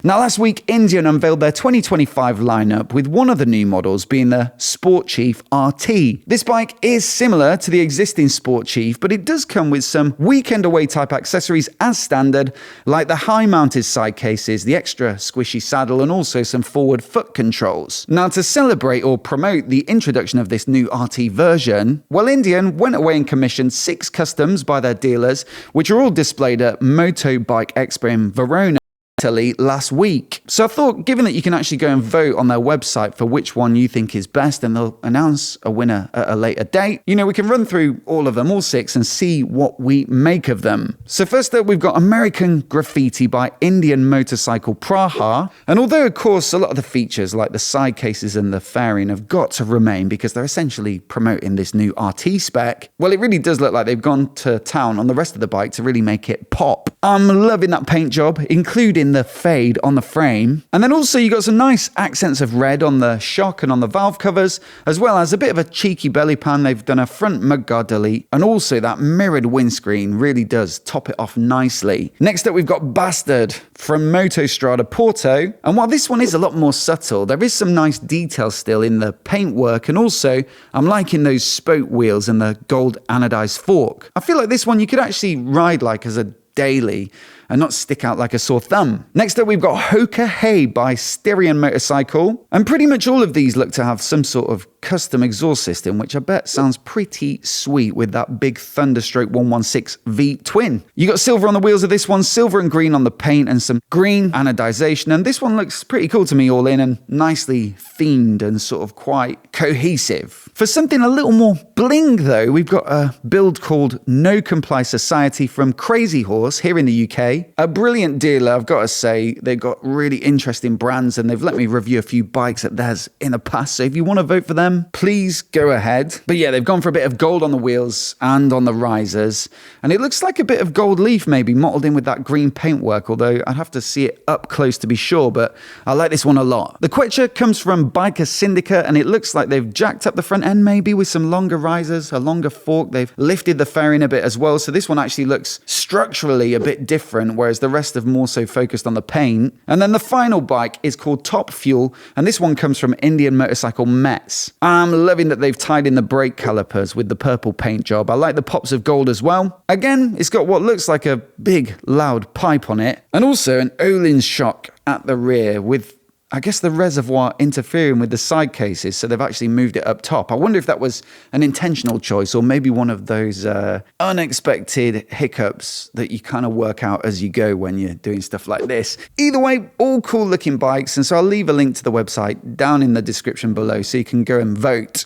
Now, last week, Indian unveiled their 2025 lineup, with one of the new models being the Sport Chief RT. This bike is similar to the existing Sport Chief, but it does come with some weekend away type accessories as standard, like the high-mounted side cases, the extra squishy saddle, and also some forward foot controls. Now, to celebrate or promote the introduction of this new RT version, well, Indian went away and commissioned 6 customs by their dealers, which are all displayed at MOTOBOB Expo in Verona, Italy last week. So I thought, given that you can actually go and vote on their website for which one you think is best, and they'll announce a winner at a later date, we can run through all of them, all 6, and see what we make of them. So first up, we've got American Graffiti by Indian Motorcycle Praha. And although, of course, a lot of the features like the side cases and the fairing have got to remain because they're essentially promoting this new RT spec, well, it really does look like they've gone to town on the rest of the bike to really make it pop. I'm loving that paint job, including the fade on the frame. And then also you got some nice accents of red on the shock and on the valve covers, as well as a bit of a cheeky belly pan. They've done a front mudguard delete, and also that mirrored windscreen really does top it off nicely. Next up, we've got Bastard from Motostrada Porto. And while this one is a lot more subtle, there is some nice detail still in the paintwork, and also I'm liking those spoke wheels and the gold anodized fork. I feel like this one you could actually ride like as a daily and not stick out like a sore thumb. Next up, we've got Hoka Hey by Styrian Motorcycle. And pretty much all of these look to have some sort of custom exhaust system, which I bet sounds pretty sweet with that big Thunderstroke 116 V twin. You got silver on the wheels of this one, silver and green on the paint, and some green anodization. And this one looks pretty cool to me all in, and nicely themed and sort of quite cohesive. For something a little more bling though, we've got a build called No Comply Society from Crazy Horse here in the UK. A brilliant dealer, I've got to say. They've got really interesting brands, and they've let me review a few bikes at theirs in the past. So if you want to vote for them, please go ahead. But yeah, they've gone for a bit of gold on the wheels and on the risers. And it looks like a bit of gold leaf maybe mottled in with that green paintwork, although I'd have to see it up close to be sure, but I like this one a lot. The Quetcher comes from Biker Syndicate, and it looks like they've jacked up the front end maybe with some longer risers, a longer fork. They've lifted the fairing a bit as well. So this one actually looks structurally a bit different, whereas the rest have more so focused on the paint. And then the final bike is called Top Fuel, and this one comes from Indian Motorcycle Mets. I'm loving that they've tied in the brake calipers with the purple paint job. I like the pops of gold as well. Again, it's got what looks like a big, loud pipe on it, and also an Öhlins shock at the rear with, I guess, the reservoir interfering with the side cases, so they've actually moved it up top. I wonder if that was an intentional choice, or maybe one of those unexpected hiccups that you kind of work out as you go when you're doing stuff like this. Either way, all cool looking bikes, and so I'll leave a link to the website down in the description below so you can go and vote.